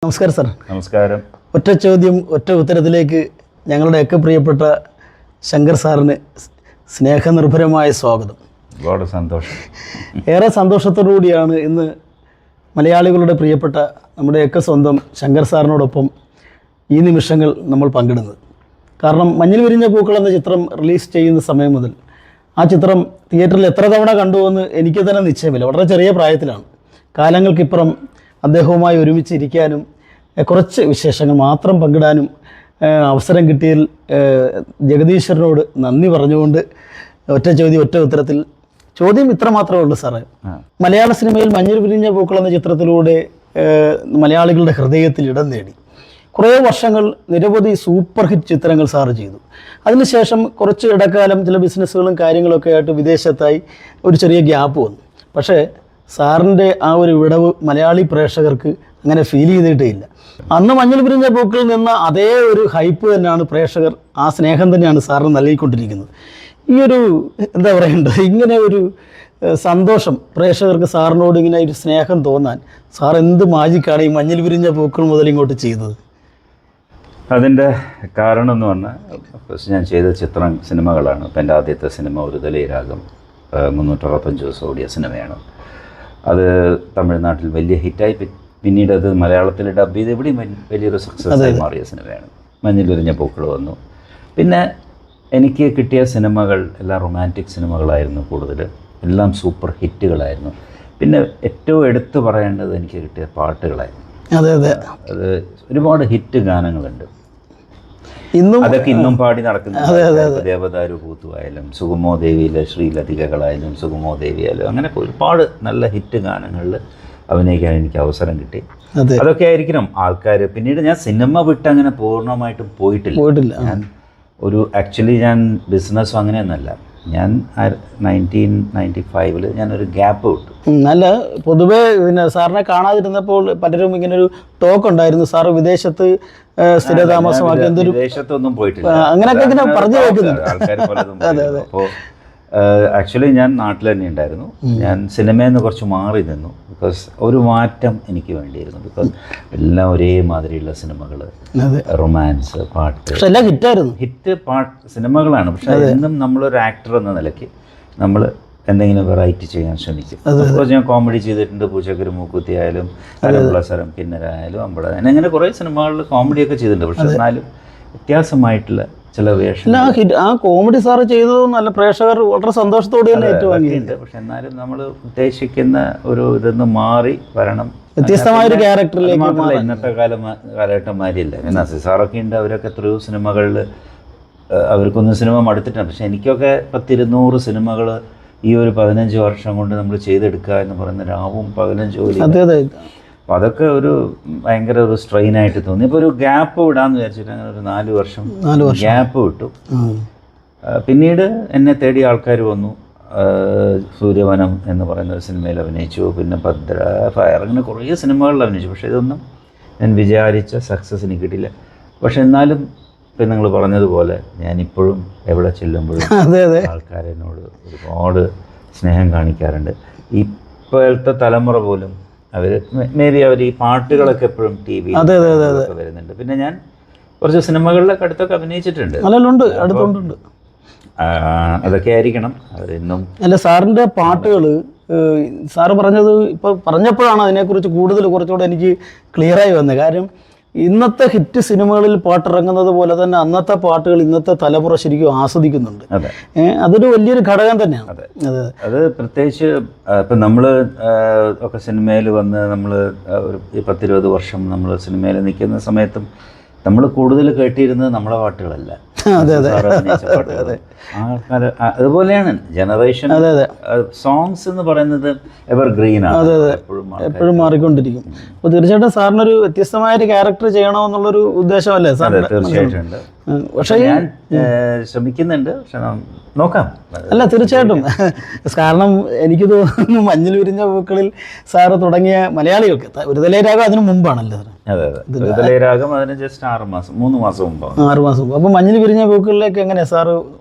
നമസ്കാരം സാർ. നമസ്കാരം. ഒറ്റ ചോദ്യം ഒറ്റ ഉത്തരത്തിലേക്ക് ഞങ്ങളുടെയൊക്കെ പ്രിയപ്പെട്ട ശങ്കർ സാറിന് സ്നേഹനിർഭരമായ സ്വാഗതം. ഒരുപാട് സന്തോഷം. ഏറെ സന്തോഷത്തോടുകൂടിയാണ് ഇന്ന് മലയാളികളുടെ പ്രിയപ്പെട്ട നമ്മുടെയൊക്കെ സ്വന്തം ശങ്കർ സാറിനോടൊപ്പം ഈ നിമിഷങ്ങൾ നമ്മൾ പങ്കിടുന്നത്. കാരണം മഞ്ഞിൽ വിരിഞ്ഞ പൂക്കൾ എന്ന ചിത്രം റിലീസ് ചെയ്യുന്ന സമയം മുതൽ ആ ചിത്രം തിയേറ്ററിൽ എത്ര തവണ കണ്ടുവെന്ന് എനിക്ക് തന്നെ നിശ്ചയമില്ല. വളരെ ചെറിയ പ്രായത്തിലാണ്. കാലങ്ങൾക്കിപ്പുറം അദ്ദേഹവുമായി ഒരുമിച്ചിരിക്കാനും കുറച്ച് വിശേഷങ്ങൾ മാത്രം പങ്കിടാനും അവസരം കിട്ടിയതിൽ ജഗദീശ്വരനോട് നന്ദി പറഞ്ഞുകൊണ്ട് ഒറ്റ ചോദ്യം ഒറ്റ ഉത്തരത്തിൽ. ചോദ്യം ഇത്ര മാത്രമേ ഉള്ളൂ സാറേ. മലയാള സിനിമയിൽ മഞ്ഞിൽ വിരിഞ്ഞ പൂക്കൾ എന്ന ചിത്രത്തിലൂടെ മലയാളികളുടെ ഹൃദയത്തിൽ ഇടം നേടി. കുറേ വർഷങ്ങൾ നിരവധി സൂപ്പർ ഹിറ്റ് ചിത്രങ്ങൾ സാറ് ചെയ്തു. അതിനുശേഷം കുറച്ച് ഇടക്കാലം ചില ബിസിനസ്സുകളും കാര്യങ്ങളൊക്കെ ആയിട്ട് വിദേശത്തായി ഒരു ചെറിയ ഗ്യാപ്പ് വന്നു. പക്ഷേ സാറിൻ്റെ ആ ഒരു വിടവ് മലയാളി പ്രേക്ഷകർക്ക് അങ്ങനെ ഫീൽ ചെയ്തിട്ടേ ഇല്ല. അന്ന് മഞ്ഞിൽ വിരിഞ്ഞ പൂക്കളിൽ നിന്ന അതേ ഒരു ഹൈപ്പ് തന്നെയാണ് പ്രേക്ഷകർ, ആ സ്നേഹം തന്നെയാണ് സാറിന് നൽകിക്കൊണ്ടിരിക്കുന്നത്. ഈ ഒരു എന്താ പറയേണ്ടത്, ഇങ്ങനെ ഒരു സന്തോഷം പ്രേക്ഷകർക്ക് സാറിനോട് ഇങ്ങനെ ഒരു സ്നേഹം തോന്നാൻ സാർ എന്ത് മാജിക്കാണ് ഈ മഞ്ഞിൽ വിരിഞ്ഞ പൂക്കൾ മുതൽ ഇങ്ങോട്ട് ചെയ്തത്? അതിൻ്റെ കാരണം എന്ന് പറഞ്ഞാൽ ഞാൻ ചെയ്ത സിനിമകളാണ്. ഇപ്പം എൻ്റെ ആദ്യത്തെ സിനിമ ഒരു ദലൈരാഗം 365 ദിവസം ഓടിയ സിനിമയാണ്. അത് തമിഴ്നാട്ടിൽ വലിയ ഹിറ്റായി. പിന്നീട് അത് മലയാളത്തിൽ ഡബ് ചെയ്ത് എവിടെയും വലിയൊരു സക്സസ്സായി മാറിയ സിനിമയാണ്. മഞ്ഞിൽ വിരിഞ്ഞ പൂക്കൾ വന്നു. പിന്നെ എനിക്ക് കിട്ടിയ സിനിമകൾ എല്ലാം റൊമാൻറ്റിക് സിനിമകളായിരുന്നു കൂടുതൽ. എല്ലാം സൂപ്പർ ഹിറ്റുകളായിരുന്നു. പിന്നെ ഏറ്റവും എടുത്തു പറയേണ്ടത് എനിക്ക് കിട്ടിയ പാട്ടുകളായിരുന്നു. അതെ അതെ, അത് ഒരുപാട് ഹിറ്റ് ഗാനങ്ങളുണ്ട്. അതൊക്കെ ഇന്നും പാടി നടക്കുന്ന ദേവദാരു പൂത്തുവായാലും സുഗമോ ദേവിയിലെ ശ്രീലതികകളായാലും സുഗമോ ദേവിയായാലും അങ്ങനെ ഒരുപാട് നല്ല ഹിറ്റ് ഗാനങ്ങളിൽ അഭിനയിക്കാൻ എനിക്ക് അവസരം കിട്ടി. അതൊക്കെ ആയിരിക്കണം ആൾക്കാർ. പിന്നീട് ഞാൻ സിനിമ വിട്ട് അങ്ങനെ പൂർണ്ണമായിട്ടും പോയിട്ടില്ല. ഞാൻ ആക്ച്വലി ഞാൻ ബിസിനസ്സും അങ്ങനെയൊന്നുമല്ല. ഞാൻ 1995 ഞാനൊരു ഗ്യാപ്പ് വിട്ടു. നല്ല പൊതുവേ പിന്നെ സാറിനെ കാണാതിരുന്നപ്പോൾ പലരും ഇങ്ങനൊരു ടോക്ക് ഉണ്ടായിരുന്നു, സാറ് വിദേശത്ത് സ്ഥിരതാമസമാക്കി എന്തൊരു വിദേശത്തൊന്നും പോയിട്ടില്ല അങ്ങനെയൊക്കെ ഇങ്ങനെ പറഞ്ഞു കേൾക്കുന്നുണ്ട് ആൾക്കാർ പലതും. അപ്പോൾ ആക്ച്വലി ഞാൻ നാട്ടിൽ തന്നെ ഉണ്ടായിരുന്നു. ഞാൻ സിനിമയിൽ നിന്ന് കുറച്ച് മാറി നിന്നു. ബിക്കോസ് ഒരു മാറ്റം എനിക്ക് വേണ്ടിയിരുന്നു. ബിക്കോസ് എല്ലാം ഒരേ മാതിരിയുള്ള സിനിമകൾ, റൊമാൻസ്, പാട്ട്, ഹിറ്റ് സിനിമകളാണ്. പക്ഷെ എന്നും നമ്മളൊരു ആക്ടർ എന്ന നിലയ്ക്ക് നമ്മൾ എന്തെങ്കിലും വെറൈറ്റി ചെയ്യാൻ ശ്രമിക്കും. ബിക്കോസ് ഞാൻ കോമഡി ചെയ്തിട്ടുണ്ട്. പൂച്ചക്കരി മൂക്കുത്തി ആയാലും അരംപ്ലസരം കിന്നരായാലും അമ്പട അങ്ങനെ കുറേ സിനിമകളിൽ കോമഡിയൊക്കെ ചെയ്തിട്ടുണ്ട്. പക്ഷെ എന്നാലും വ്യത്യാസമായിട്ടുള്ള ചില വേഷം ആ കോമഡി സാറ് ചെയ്തത് നല്ല പ്രേക്ഷകർ വളരെ സന്തോഷത്തോടെ തന്നെ ഏറ്റുവാങ്ങിയിട്ടുണ്ട്. പക്ഷെ എന്നാലും നമ്മൾ ഉദ്ദേശിക്കുന്ന ഒരു ഇതൊന്ന് മാറി വരണം, വ്യത്യസ്തമായൊരു ക്യാരക്ടറിലേക്ക്. ഇന്നത്തെ കാലഘട്ടന്മാരില്ല. നസീർ സാറൊക്കെ ഉണ്ട്. അവരൊക്കെ എത്രയോ സിനിമകളിൽ അവർക്കൊന്നും സിനിമ മടുത്തിട്ടാണ്. പക്ഷെ എനിക്കൊക്കെ 10-200 സിനിമകൾ ഈ ഒരു 15 വർഷം കൊണ്ട് നമ്മൾ ചെയ്തെടുക്കുക എന്ന് പറയുന്ന രാവും 15 ജോലി. അപ്പം അതൊക്കെ ഒരു ഭയങ്കര ഒരു സ്ട്രെയിനായിട്ട് തോന്നി. ഇപ്പോൾ ഒരു ഗ്യാപ്പ് വിടാമെന്ന് വിചാരിച്ചിട്ട് അങ്ങനെ ഒരു 4 വർഷം ഗ്യാപ്പ് വിട്ടു. പിന്നീട് എന്നെ തേടി ആൾക്കാർ വന്നു. സൂര്യവനം എന്ന് പറയുന്ന ഒരു സിനിമയിൽ അഭിനയിച്ചു. പിന്നെ ഭദ്ര, ഫയർ, അങ്ങനെ കുറേ സിനിമകളിൽ അഭിനയിച്ചു. പക്ഷേ ഇതൊന്നും ഞാൻ വിചാരിച്ച സക്സസ് എനിക്ക് കിട്ടില്ല. പക്ഷെ എന്നാലും ഇപ്പം നിങ്ങൾ പറഞ്ഞതുപോലെ ഞാനിപ്പോഴും എവിടെ ചെല്ലുമ്പോഴും ആൾക്കാരെന്നോട് ഒരുപാട് സ്നേഹം കാണിക്കാറുണ്ട്. ഇപ്പോഴത്തെ തലമുറ പോലും അവർ അവർ ഈ പാട്ടുകളൊക്കെ എപ്പോഴും ടി വി വരുന്നുണ്ട്. പിന്നെ ഞാൻ കുറച്ച് സിനിമകളിലൊക്കെ അടുത്തൊക്കെ അഭിനയിച്ചിട്ടുണ്ട്. അതൊക്കെ ആയിരിക്കണം അവരെന്നും. അല്ല, സാറിൻ്റെ പാട്ടുകൾ സാറ് പറഞ്ഞത് ഇപ്പോൾ പറഞ്ഞപ്പോഴാണ് അതിനെക്കുറിച്ച് കുറച്ചുകൂടെ എനിക്ക് ക്ലിയറായി വന്നത്. കാര്യം ഇന്നത്തെ ഹിറ്റ് സിനിമകളിൽ പാട്ടിറങ്ങുന്നത് പോലെ തന്നെ അന്നത്തെ പാട്ടുകൾ ഇന്നത്തെ തലമുറ ശരിക്കും ആസ്വദിക്കുന്നുണ്ട്. അതൊരു വലിയൊരു ഘടകം തന്നെയാണ്. അത് പ്രത്യേകിച്ച് ഇപ്പം നമ്മൾ ഒക്കെ സിനിമയിൽ വന്ന് നമ്മൾ ഒരു 10-20 വർഷം നമ്മൾ സിനിമയിൽ നിൽക്കുന്ന സമയത്തും നമ്മൾ കൂടുതൽ കേട്ടിരുന്നത് നമ്മളെ പാട്ടുകളല്ല, അതുപോലെയാണ് ജനറേഷൻ സോങ്സ് എന്ന് പറയുന്നത് എവർഗ്രീൻ ആണ്, എപ്പോഴും മാറിക്കൊണ്ടിരിക്കും. അപ്പോൾ തീർച്ചയായിട്ടും സാറിനൊരു വ്യത്യസ്തമായൊരു ക്യാരക്ടർ ചെയ്യണമെന്നുള്ളൊരു ഉദ്ദേശമല്ലേ സാർ? തീർച്ചയായിട്ടും ഉണ്ട്. പക്ഷേ ഞാൻ ശ്രമിക്കുന്നുണ്ട്. പക്ഷെ നോക്കാം. അല്ല, തീർച്ചയായിട്ടും. കാരണം എനിക്ക് തോന്നുന്നു മഞ്ഞിൽ വിരിഞ്ഞ പൂക്കളിൽ സാറ് തുടങ്ങിയ മലയാളികൾക്ക് ഒരു ദലൈരാഗം അതിന് മുമ്പാണല്ലോ സാർ? അതെ അതെ, ദലൈരാഗം അതിന് ജസ്റ്റ് 6 മാസം 3 മാസം മുമ്പാണ്. 6 മാസം മുമ്പ്. അപ്പോൾ മഞ്ഞിൽ വിരിഞ്ഞ പൂക്കളിലേക്ക് എങ്ങനെയാണ് സാറ്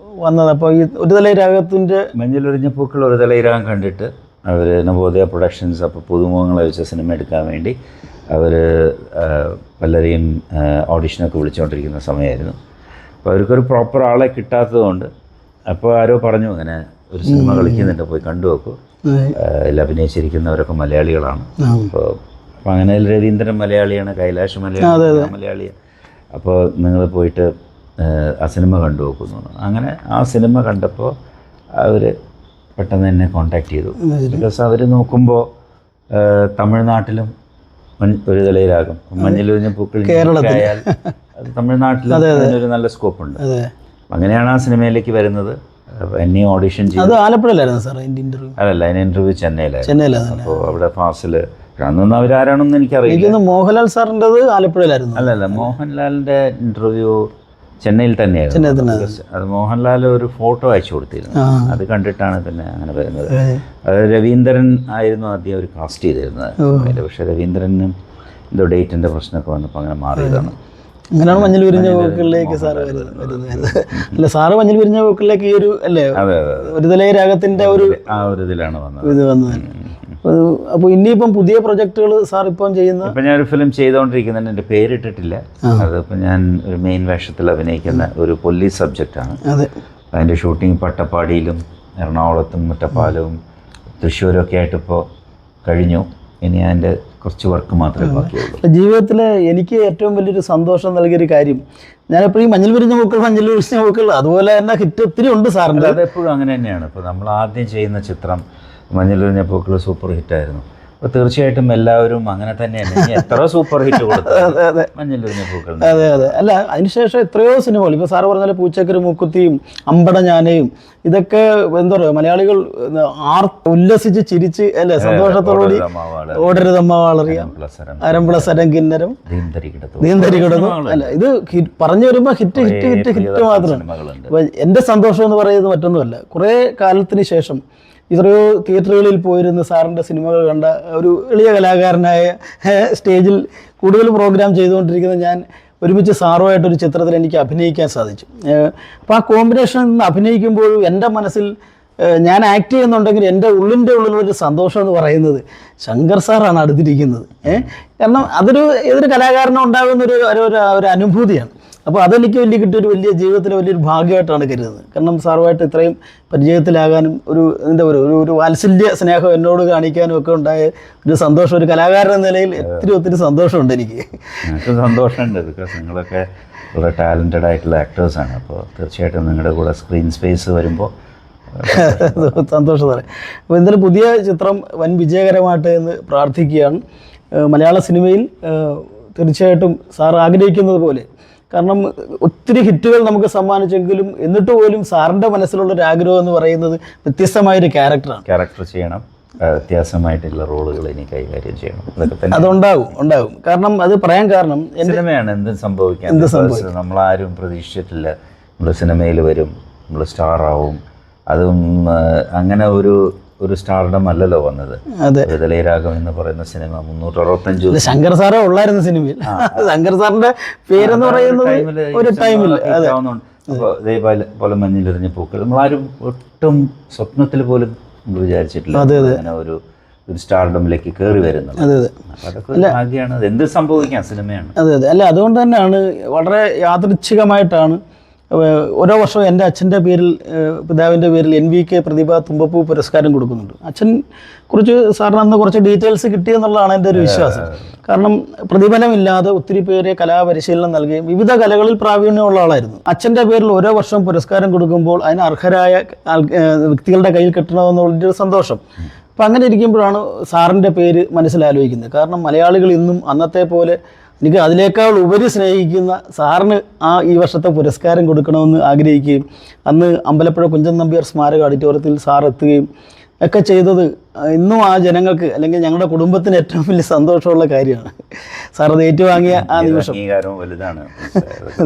വന്നത്? അപ്പോൾ ഈ ഒരു തല രാഗത്തിൻ്റെ മഞ്ഞിലൊരിഞ്ഞ പൂക്കൾ ഒരു തലയിരാൻ കണ്ടിട്ട് അവർ നവോദയ പ്രൊഡക്ഷൻസ് അപ്പോൾ പുതുമുഖങ്ങളെ വെച്ച സിനിമ എടുക്കാൻ വേണ്ടി അവർ പലരെയും ഓഡിഷനൊക്കെ വിളിച്ചുകൊണ്ടിരിക്കുന്ന സമയമായിരുന്നു. അപ്പോൾ അവർക്കൊരു പ്രോപ്പർ ആളെ കിട്ടാത്തത് കൊണ്ട് അപ്പോൾ ആരോ പറഞ്ഞു അങ്ങനെ ഒരു സിനിമ കളിക്കുന്നുണ്ട്, പോയി കണ്ടു നോക്കൂ, ഇതിൽ അഭിനയിച്ചിരിക്കുന്നവരൊക്കെ മലയാളികളാണ്. അപ്പോൾ അങ്ങനെ രവീന്ദ്രൻ മലയാളിയാണ്, കൈലാഷ് മലയാളിയാണ്, അപ്പോൾ നിങ്ങൾ പോയിട്ട് ആ സിനിമ കണ്ടു നോക്കുന്നു. അങ്ങനെ ആ സിനിമ കണ്ടപ്പോൾ അവർ പെട്ടെന്ന് എന്നെ കോണ്ടാക്ട് ചെയ്തു. ബിക്കോസ് അവർ നോക്കുമ്പോൾ തമിഴ്നാട്ടിലും ഒരു തലയിലാകും, മഞ്ഞിലൊരിഞ്ഞ പൂക്കൾ ആയാൽ അത് തമിഴ്നാട്ടിൽ അതിനൊരു നല്ല സ്കോപ്പുണ്ട്. അങ്ങനെയാണ് ആ സിനിമയിലേക്ക് വരുന്നത്. എന്നെ ഓഡിഷൻ ചെയ്തു. ആലപ്പുഴയിലായിരുന്നു സാർ ഇൻ്റർവ്യൂ? അല്ലല്ല, അതിന് ഇൻ്റർവ്യൂ ചെന്നൈയിലായിരുന്നു. അപ്പോൾ അവിടെ ഫാസിൽ അന്നൊന്നും അവരാരാണെന്ന് എനിക്കറിയില്ല. മോഹൻലാൽ സാറിൻ്റെത് ആലപ്പുഴയിലായിരുന്നു? അല്ലല്ല, മോഹൻലാലിൻ്റെ ഇൻ്റർവ്യൂ ചെന്നൈയിൽ തന്നെയായിരുന്നു. അത് മോഹൻലാൽ ഒരു ഫോട്ടോ അയച്ചു കൊടുത്തിരുന്നു, അത് കണ്ടിട്ടാണ് പിന്നെ അങ്ങനെ വരുന്നത്. അത് രവീന്ദ്രൻ ആയിരുന്നു ആദ്യം അവർ കാസ്റ്റ് ചെയ്തിരുന്നത്. പക്ഷേ രവീന്ദ്രനും എന്തോ ഡേറ്റിൻ്റെ പ്രശ്നമൊക്കെ വന്നപ്പോൾ അങ്ങനെ മാറിയതാണ്. അങ്ങനെയാണ് മഞ്ഞിൽ വിരിഞ്ഞ പൂക്കളിലേക്ക് സാറ് വരുന്നത്. അല്ല, സാറ് മഞ്ഞിൽ വിരിഞ്ഞ പൂക്കളിലേക്ക് ഈ ഒരു അല്ലേ ഒരു തലയ രാഗത്തിൻ്റെ ഒരു ഇതിലാണ് വന്നത്. ഇത് വന്നത്. അപ്പോൾ ഇനിയിപ്പം പുതിയ പ്രൊജക്റ്റുകൾ സാർ ഇപ്പം ചെയ്യുന്ന? ഇപ്പം ഞാനൊരു ഫിലിം ചെയ്തുകൊണ്ടിരിക്കുന്നുണ്ട്, എൻ്റെ പേരിട്ടിട്ടില്ല. അതിപ്പോൾ ഞാൻ ഒരു മെയിൻ വേഷത്തിൽ അഭിനയിക്കുന്ന ഒരു പോലീസ് സബ്ജക്റ്റാണ്. അതിൻ്റെ ഷൂട്ടിംഗ് പട്ടപ്പാടിയിലും എറണാകുളത്തും ഒറ്റപ്പാലവും തൃശ്ശൂരൊക്കെ ആയിട്ട് ഇപ്പോൾ കഴിഞ്ഞു. ഇനി അതിൻ്റെ കുറച്ച് വർക്ക് മാത്രമേ ബാക്കിയുള്ളൂ. ജീവിതത്തിൽ എനിക്ക് ഏറ്റവും വലിയൊരു സന്തോഷം നൽകിയൊരു കാര്യം, ഞാനെപ്പോഴും ഈ മഞ്ഞിൽ വിരിഞ്ഞ പൂക്കൾ അതുപോലെ തന്നെ ഹിറ്റ് ഒത്തിരി ഉണ്ട് സാറിൻ്റെ. അതെപ്പോഴും അങ്ങനെ തന്നെയാണ്. ഇപ്പോൾ നമ്മൾ ആദ്യം ചെയ്യുന്ന ചിത്രം മഞ്ഞിലൊരിഞ്ഞ പൂക്കൾ സൂപ്പർ ഹിറ്റായിരുന്നു. അപ്പോൾ തീർച്ചയായിട്ടും എല്ലാവരും അങ്ങനെ തന്നെയാണ്. എത്ര സൂപ്പർ ഹിറ്റ് കൊടുത്തത് മഞ്ഞിലൊരിഞ്ഞ പൂക്കൾ. അതെ. അല്ല, അതിനുശേഷം എത്രയോ സിനിമകൾ, ഇപ്പോൾ സാറ് പറഞ്ഞാൽ പൂച്ചക്കരി മൂക്കുത്തിയും അമ്പട ഞാനയും, ഇതൊക്കെ എന്താ പറയുക, മലയാളികൾ ഉല്ലസിച്ച് ചിരിച്ച് അല്ലേ സന്തോഷത്തോടുകൂടി ഓടരുതമ്മ വളറിയാം, അരംപ്ലസരം കിന്നരം, നീന്തരി കിടന്നു. അല്ല, ഇത് പറഞ്ഞു വരുമ്പോൾ ഹിറ്റ് മാത്രമാണ്. അപ്പോൾ എൻ്റെ സന്തോഷം എന്ന് പറയുന്നത് മറ്റൊന്നുമല്ല, കുറേ കാലത്തിന് ശേഷം എത്രയോ തിയേറ്ററുകളിൽ പോയിരുന്ന് സാറിൻ്റെ സിനിമകൾ കണ്ട ഒരു എളിയ കലാകാരനായ സ്റ്റേജിൽ കൂടുതൽ പ്രോഗ്രാം ചെയ്തുകൊണ്ടിരിക്കുന്ന ഞാൻ ഒരുമിച്ച് സാറുമായിട്ടൊരു ചിത്രത്തിൽ എനിക്ക് അഭിനയിക്കാൻ സാധിച്ചു. അപ്പോൾ ആ കോമ്പിനേഷൻ നിന്ന് അഭിനയിക്കുമ്പോഴും എൻ്റെ മനസ്സിൽ ഞാൻ ആക്ട് ചെയ്യുന്നുണ്ടെങ്കിൽ എൻ്റെ ഉള്ളിലൊരു സന്തോഷം എന്ന് പറയുന്നത് ശങ്കർ സാറാണ് അടുത്തിരിക്കുന്നത്. കാരണം ഏതൊരു കലാകാരനും ഉണ്ടാകുന്ന ഒരു അനുഭൂതിയാണ്. അപ്പോൾ അതെനിക്ക് കിട്ടിയൊരു വലിയ ജീവിതത്തിലെ വലിയൊരു ഭാഗ്യമായിട്ടാണ് കരുതുന്നത്. കാരണം സാറുമായിട്ട് ഇത്രയും പരിചയത്തിലാകാനും ഒരു വാത്സല്യ സ്നേഹം എന്നോട് കാണിക്കാനും ഒക്കെ ഉണ്ടായ ഒരു സന്തോഷം, ഒരു കലാകാരൻ എന്ന നിലയിൽ ഒത്തിരി സന്തോഷമുണ്ട് എനിക്ക്. സന്തോഷമുണ്ട്. ബിക്കോസ് നിങ്ങളൊക്കെ വളരെ ടാലൻറ്റഡ് ആയിട്ടുള്ള ആക്ടേഴ്സാണ്. അപ്പോൾ തീർച്ചയായിട്ടും നിങ്ങളുടെ കൂടെ സ്ക്രീൻ സ്പേസ് വരുമ്പോൾ സന്തോഷം സാറേ. അപ്പോൾ എന്തായാലും പുതിയ ചിത്രം വൻ വിജയകരമായിട്ട് എന്ന് പ്രാർത്ഥിക്കുകയാണ്. മലയാള സിനിമയിൽ തീർച്ചയായിട്ടും സാർ ആഗ്രഹിക്കുന്നത് പോലെ, കാരണം ഒത്തിരി ഹിറ്റുകൾ നമുക്ക് സമ്മാനിച്ചെങ്കിലും എന്നിട്ട് പോലും സാറിൻ്റെ മനസ്സിലുള്ളൊരു ആഗ്രഹം എന്ന് പറയുന്നത് വ്യത്യസ്തമായൊരു ക്യാരക്ടർ ചെയ്യണം, വ്യത്യാസമായിട്ടുള്ള റോളുകൾ ഇനി കൈകാര്യം ചെയ്യണം. അതുണ്ടാകും. കാരണം അത് പറയാൻ കാരണം സിനിമയാണ്, എന്തും സംഭവിക്കാം. നമ്മളാരും പ്രതീക്ഷിച്ചിട്ടില്ല നമ്മൾ സിനിമയിൽ വരും, നമ്മൾ സ്റ്റാർ ആവും. അതും അങ്ങനെ ഒരു സ്റ്റാർഡം അല്ലല്ലോ വന്നത്. ഹൃദയരാഗം എന്ന് പറയുന്ന സിനിമ 365 ശങ്കർ സാറേ ഉള്ളായിരുന്നു സിനിമയിൽ. ശങ്കർ സാറിന്റെ പേരെന്ന് പറയുന്നത് ഒരു ടൈമിൽ. അപ്പോൾ ഇതേപോലെ മഞ്ഞിലെറിഞ്ഞ പൂക്കൾ നമ്മളാരും ഒട്ടും സ്വപ്നത്തിൽ പോലും നമ്മൾ വിചാരിച്ചിട്ടില്ല അങ്ങനെ ഒരു സ്റ്റാർഡമിലേക്ക് കയറി വരുന്നത്. അതൊക്കെ ഭാഗ്യമാണ്. അത് എന്ത് സംഭവിക്കാം, സിനിമയാണ്. അല്ല, അതുകൊണ്ട് തന്നെയാണ് വളരെ യാദൃച്ഛികമായിട്ടാണ് ഓരോ വർഷവും എൻ്റെ അച്ഛൻ്റെ പേരിൽ, പിതാവിൻ്റെ പേരിൽ NVK പ്രതിഭ തുമ്പപ്പൂ പുരസ്കാരം കൊടുക്കുന്നുണ്ട്. അച്ഛൻ സാറിന് അന്ന് കുറച്ച് ഡീറ്റെയിൽസ് കിട്ടിയെന്നുള്ളതാണ് എൻ്റെ ഒരു വിശ്വാസം. കാരണം പ്രതിഫലമില്ലാതെ ഒത്തിരി പേരെ കലാപരിശീലനം നൽകുകയും വിവിധ കലകളിൽ പ്രാവീണ്യമുള്ള ആളായിരുന്നു. അച്ഛൻ്റെ പേരിൽ ഓരോ വർഷം പുരസ്കാരം കൊടുക്കുമ്പോൾ അതിന് അർഹരായ വ്യക്തികളുടെ കയ്യിൽ കിട്ടണമെന്നുള്ളൊരു സന്തോഷം. അപ്പം അങ്ങനെ ഇരിക്കുമ്പോഴാണ് സാറിൻ്റെ പേര് മനസ്സിലാലോചിക്കുന്നത്. കാരണം മലയാളികൾ ഇന്നും അന്നത്തെ പോലെ എനിക്ക് അതിനേക്കാൾ ഉപരി സ്നേഹിക്കുന്ന സാറിന് ഈ വർഷത്തെ പുരസ്കാരം കൊടുക്കണമെന്ന് ആഗ്രഹിക്കുകയും അന്ന് അമ്പലപ്പുഴ കുഞ്ചൻ നമ്പ്യാർ സ്മാരക ഓഡിറ്റോറിയത്തിൽ സാർ എത്തുകയും ഒക്കെ ചെയ്തത് ഇന്നും ആ ജനങ്ങൾക്ക്, അല്ലെങ്കിൽ ഞങ്ങളുടെ കുടുംബത്തിന് ഏറ്റവും വലിയ സന്തോഷമുള്ള കാര്യമാണ്. സാർ അത് ഏറ്റുവാങ്ങിയ ആ നിമിഷം വലുതാണ്.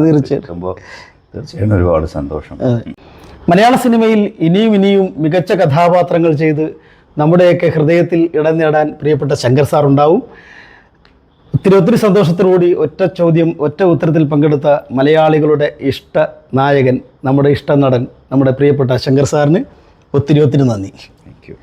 തീർച്ചയായിട്ടും ഒരുപാട് സന്തോഷം. മലയാള സിനിമയിൽ ഇനിയും മികച്ച കഥാപാത്രങ്ങൾ ചെയ്ത് നമ്മുടെയൊക്കെ ഹൃദയത്തിൽ ഇടം നേടാൻ പ്രിയപ്പെട്ട ശങ്കർ സാർ ഉണ്ടാവും. ഒത്തിരി സന്തോഷത്തോടുകൂടി ഒറ്റ ചോദ്യം ഒറ്റ ഉത്തരത്തിൽ പങ്കെടുത്ത മലയാളികളുടെ ഇഷ്ട നായകൻ, നമ്മുടെ ഇഷ്ട നടൻ, നമ്മുടെ പ്രിയപ്പെട്ട ശങ്കർ സാറിന് ഒത്തിരി നന്ദി. Thank you.